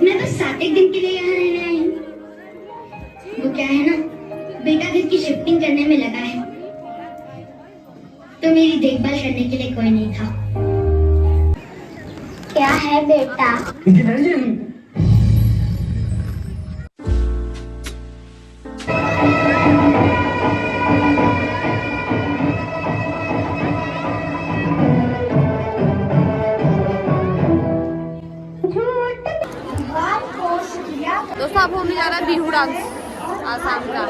मैं बस 7 दिन के लिए यहाँ रहने आई हूँ। वो क्या है ना, बेटा घर की शिफ्टिंग करने में लगा है, तो मेरी देखभाल करने के लिए कोई नहीं था। क्या है बेटा? दोस्तों अब होने जा रहा है बिहू डांस आसाम का।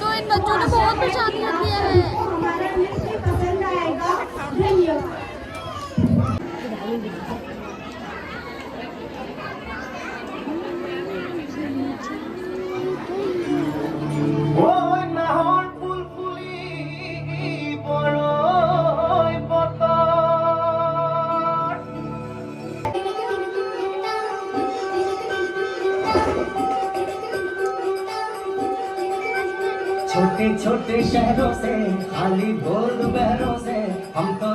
तो इन बच्चों ने बहुत परेशानियां की है। छोटे छोटे शहरों से खाली बोल बहरों से हम तो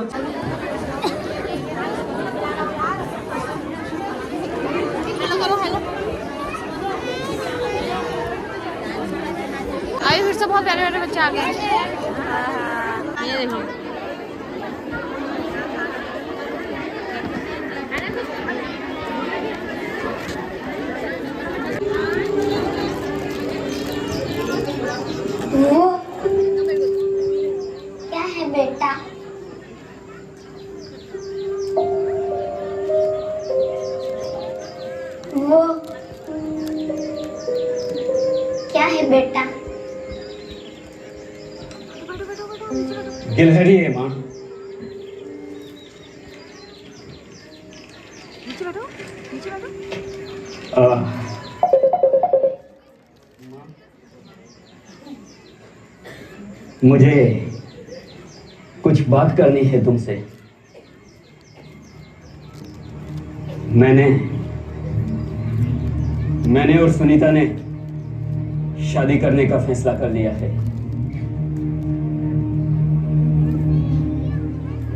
आइए फिर से बहुत प्यारे प्यारे बच्चे आ गए। ये देखो वो क्या है बेटा? वो क्या है बेटा? गिलहरी है माँ। नीचे बैठो, नीचे बैठो। मुझे कुछ बात करनी है तुमसे। मैंने और सुनीता ने शादी करने का फैसला कर लिया है।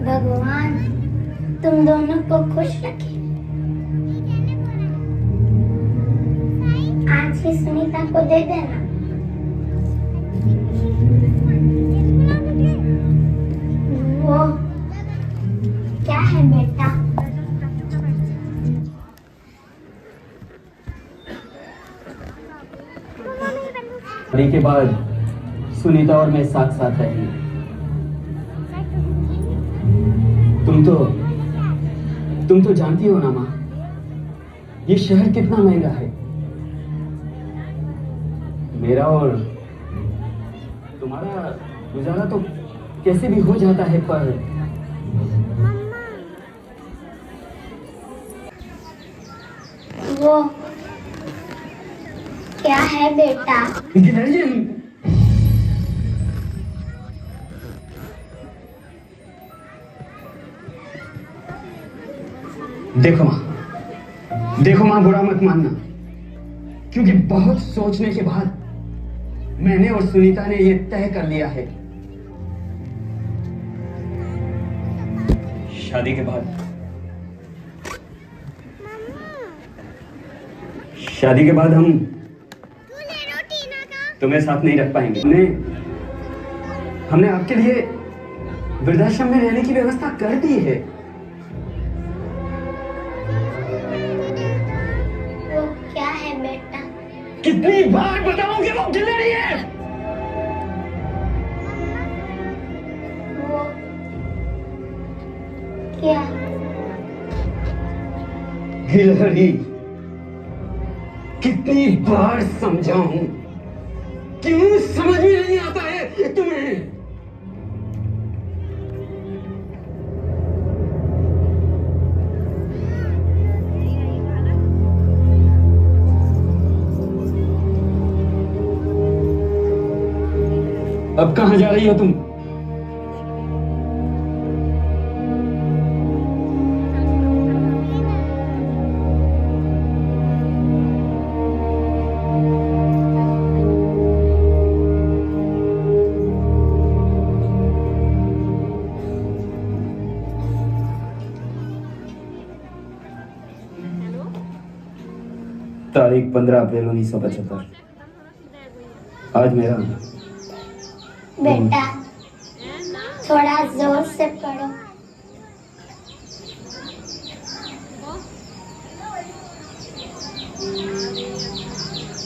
भगवान तुम दोनों को खुश रखे। आज ही सुनीता को दे देना। वो क्या है बेटा? शादी के बाद सुनीता और मैं साथ साथ रहेंगे। तुम तो जानती हो ना माँ, ये शहर कितना महंगा है। मेरा और तुम्हारा गुजारा तो कैसे भी हो जाता है, पर वो क्या है बेटा? देखो माँ, बुरा मत मानना, क्योंकि बहुत सोचने के बाद मैंने और सुनीता ने ये तय कर लिया है। शादी के बाद हम तुम्हें साथ नहीं रख पाएंगे। हमने आपके लिए वृद्धाश्रम में रहने की व्यवस्था कर दी है। वो क्या है बेटा? कितनी बार बताऊंगी वो गिलहरी है। वो क्या? गिलहरी, कितनी बार समझाऊं, क्यों समझ में नहीं आता है तुम्हें? अब कहां जा रही हो तुम? तारीख 15 अप्रैल 1975। आज मेरा बेटा थोड़ा जोर से पढ़ो।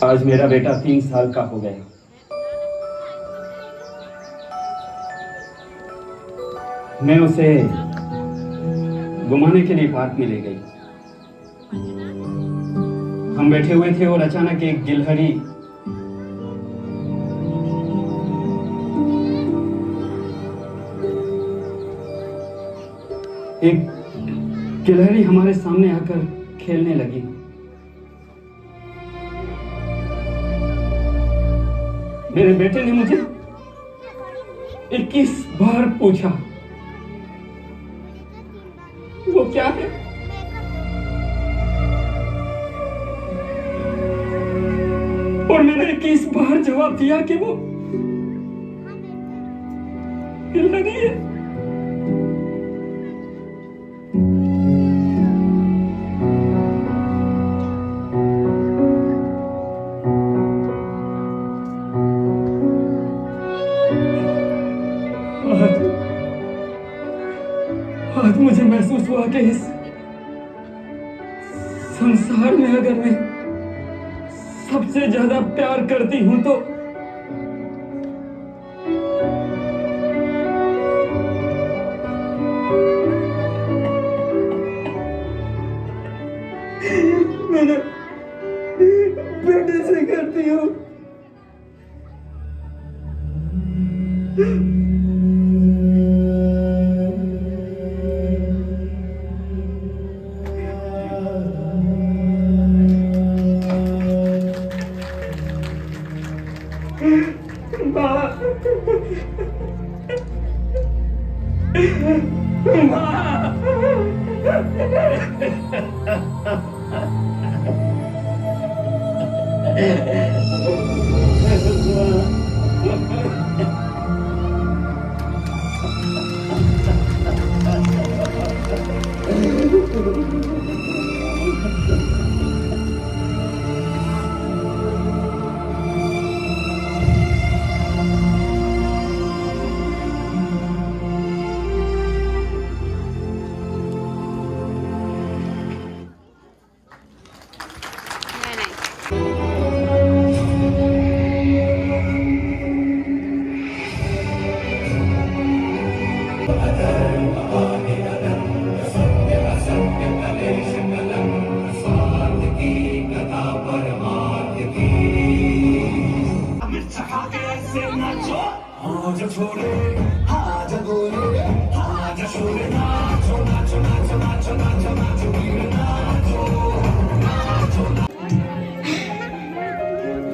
आज मेरा बेटा 3 साल का हो गया। मैं उसे घुमाने के लिए पार्क में ले गई। हम बैठे हुए थे और अचानक एक गिलहरी हमारे सामने आकर खेलने लगी। मेरे बेटे ने मुझे 21 बार पूछा वो क्या है। और मैंने 21 बार जवाब दिया कि वो गिलहरी है। आज मुझे महसूस हुआ कि इस संसार में अगर मैं सबसे ज्यादा प्यार करती हूं तो मैंने बेटे से करती हूँ।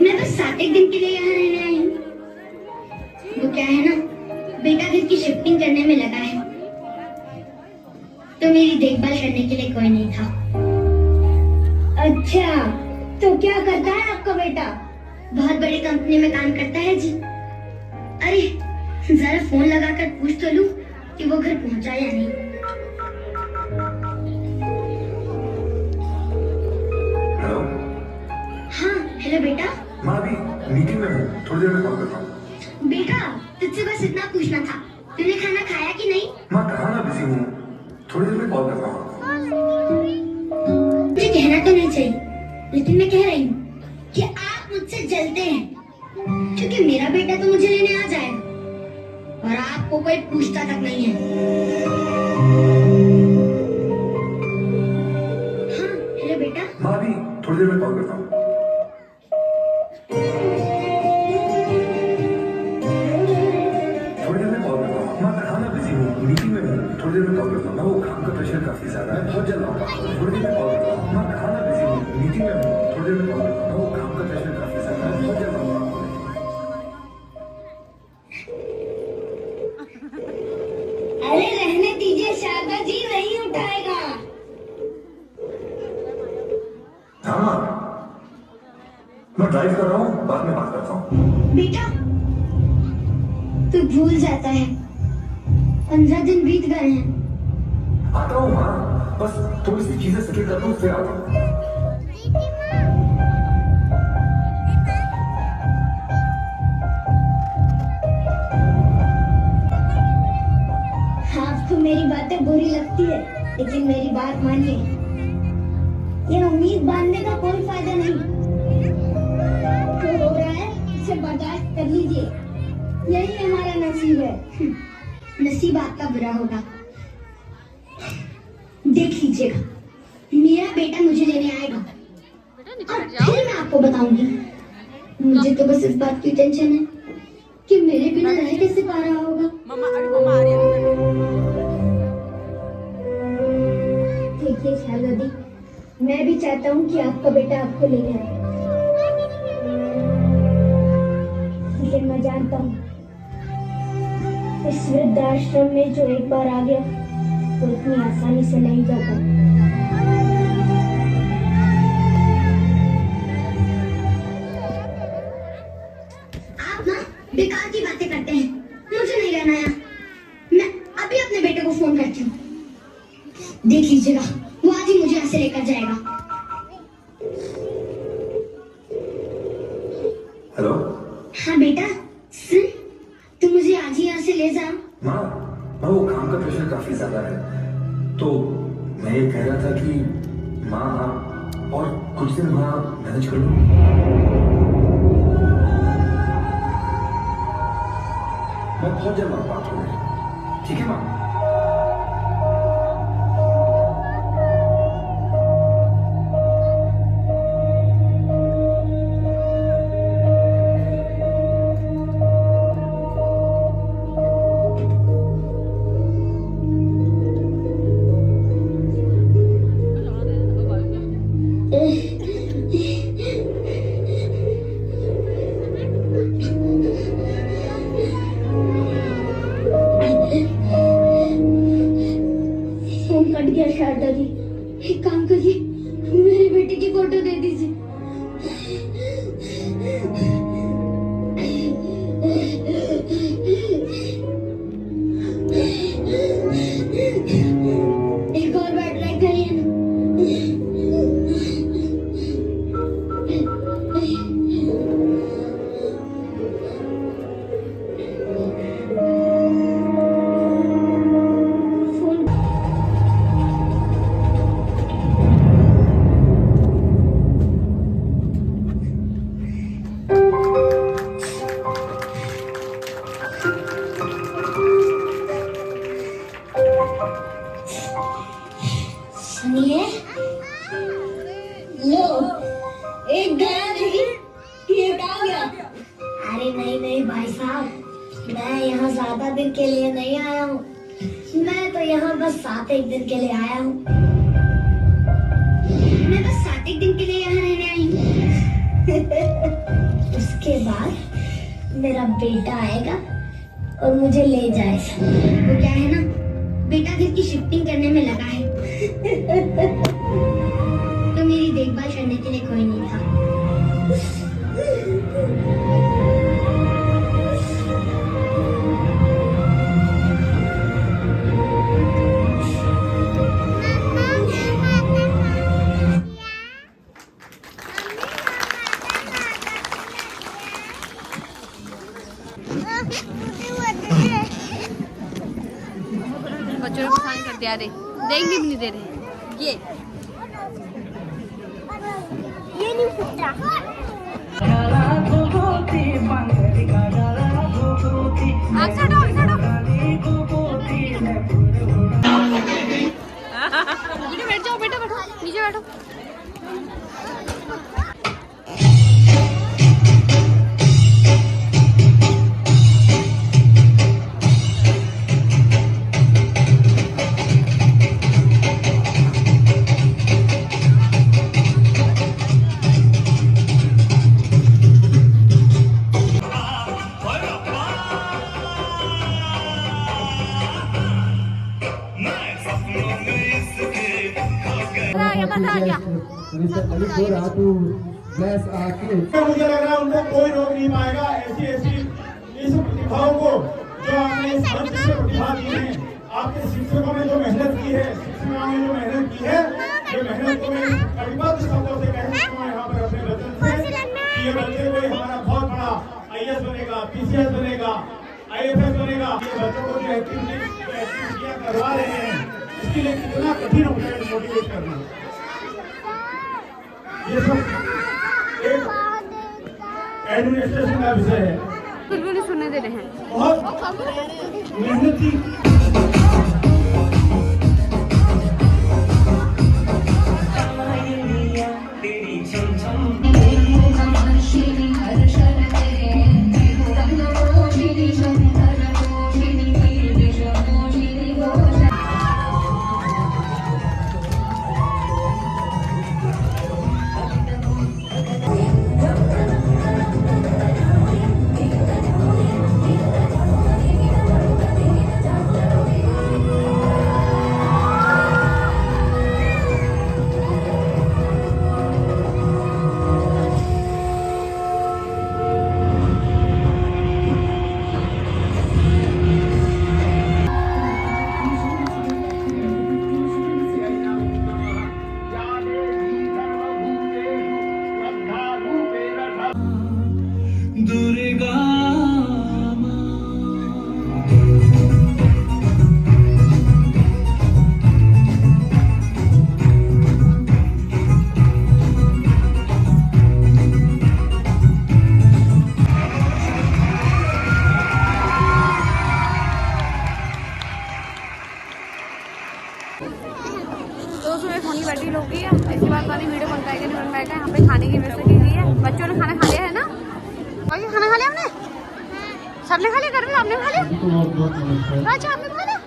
मैं बस 7 एक दिन के लिए यहाँ रहने आई हूँ। वो क्या है ना, बेटा घर की शिफ्टिंग करने में लगा है, तो मेरी देखभाल करने के लिए कोई नहीं था। अच्छा, तो क्या करता है आपका बेटा? बहुत बड़ी कंपनी में काम करता है जी। अरे जरा फोन लगाकर पूछ तो लूं कि वो घर पहुंचा या नहीं। हेलो। हाँ हेलो बेटा। मैं अभी मीटिंग में हूँ, थोड़ी देर में कॉल करता हूँ। बेटा तुझसे बस इतना पूछना था, तूने खाना खाया कि नहीं? मैं कहाँ ना बिजी हूँ, थोड़ी देर में कॉल करता हूँ। मुझे कहना तो नहीं चाहिए, लेकिन मैं कह रही हूँ कि आप मुझसे जलते हैं, क्योंकि मेरा बेटा तो मुझे लेने आ जाए और आपको कोई पूछता तक नहीं है। हाँ हेलो बेटा। मैं अभी थोड़ी देर में कॉल करता हूँ। थोड़ी देर में कॉल करता हूँ। मैं कहाँ ना बिजी हूँ, मीटिंग में हूँ, थोड़ी देर में कॉल करता हूँ। वो काम का प्रेशर काफी ज्यादा है, बहुत जल्द आऊंगा। थोड़ी देर में कॉल करता हूँ। मैं कहाँ ना बिजी हूँ, मीटिंग में हूँ, थोड़ी देर में कॉल करता हूँ। वो काम का प्रेशर काफी ज्यादा है, बहुत जल्द आऊंगा। अरे रहने दीजिए, शारदा जी नहीं उठाएगा। हाँ मैं ड्राइव कर रहा हूँ, बाद में बात करता हूँ। बेटा तू भूल जाता है, 15 दिन बीत गए हैं। आता हूँ, हाँ बस थोड़ी सी चीजें सेटल कर दूँ, फिर आता हूँ। लेकिन मेरी बात मानिए, ये उम्मीद बांधने का कोई फायदा नहीं। जो हो रहा है उसे बर्दाश्त कर लीजिए, यही हमारा नसीब है। नसीब आपका बुरा होगा। देख लीजिएगा, मेरा बेटा मुझे लेने आएगा बेटा नीचे और बैठ जाओ। फिर मैं आपको बताऊंगी। मुझे तो बस इस बात की टेंशन है कि मेरे बिना रह कैसे पा रहा होगा। मम्मा आ रही है। देखिए शाहजादी, मैं भी चाहता हूँ कि आपका बेटा आपको लेने आए, लेकिन मैं जानता हूँ इस वृद्धाश्रम में जो एक बार आ गया वो इतनी आसानी से नहीं जाता। आप ना बेकार की बातें करते हैं, मुझे नहीं रहना यहाँ। मैं अभी अपने बेटे को फोन करती हूँ। देख लीजिएगा, वो आज ही मुझे यहाँ से लेकर जाएगा। हेलो हाँ बेटा, सुन, तू मुझे आज ही यहाँ से ले जा। माँ, वो काम का प्रेशर काफी ज्यादा है, तो मैं ये कह रहा था कि माँ आप और कुछ दिन वहाँ मैनेज कर लो। मैं बहुत जल्द बात हो गई, ठीक है माँ? फोन कट गया शारदा जी। एक काम करिए, मेरे बेटे की फोटो दे दीजिए। एक और बैट लाइक करिए ना। फोन सुनिए, लो एक गया नहीं, एक आ गया। अरे नहीं नहीं भाई साहब, मैं यहाँ ज्यादा दिन के लिए नहीं आया हूँ। मैं तो यहाँ बस 7 दिन के लिए आया हूँ। मैं बस 7 दिन के लिए यहाँ रहने आई हूँ। उसके बाद मेरा बेटा आएगा और मुझे ले जाएगा। वो क्या है ना, बेटा घर की शिफ्टिंग करने में लगा है। तो मेरी देखभाल करने के लिए कोई नहीं था। बच्चों ने परेशान कर दिया। रे देंगे भी नहीं दे रहे। ये नहीं फुटता। आगे हटो, आगे हटो। नीचे बैठ जाओ बेटा, बैठो नीचे बैठो। मुझे लग रहा है उनको कोई रोक नहीं पाएगा। ऐसी ऐसी इस प्रतिभाओं को जो आपने इस मंच से प्रतिभा दी है, आपके शिक्षकों ने जो मेहनत की है, शिक्षकों ने जो मेहनत की है, ये मेहनत को मैं कटिबद्ध शब्दों से कह सकता हूँ यहाँ पर अपने वचन से कि ये बच्चे कोई हमारा बहुत बड़ा IAS बनेगा, PCS बनेगा, IFS बनेगा। ये बच्चों को जो एक्टिविटियाँ करवा रहे हैं, आपके लिए कितना कठिन होता है मोटिवेट करना। ये सब एक एडमिनिस्ट्रेशन का विषय है, कुछ भी नहीं सुनने दे रहे हैं। बहुत मेहनती तो उसमें फोनी बैठी लोग की है। इसके बाद वाली वीडियो बन पाएगा नहीं बन पाएगा। यहाँ पे खाने की व्यवस्था की गई है। बच्चों ने खाना खा लिया है ना? और ये खाना खा लिया हमने? सबने खा लिया? घर में आपने खा लिया? अच्छा आपने खा लिया?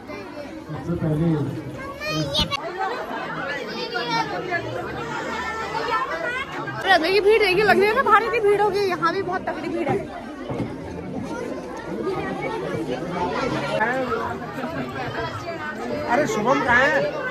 सबसे की भीड़ देखिए, लगने में भारी की भीड़ होगी। यहाँ भी बहुत तगड़ी भीड़ है। अरे शुभम कहाँ है?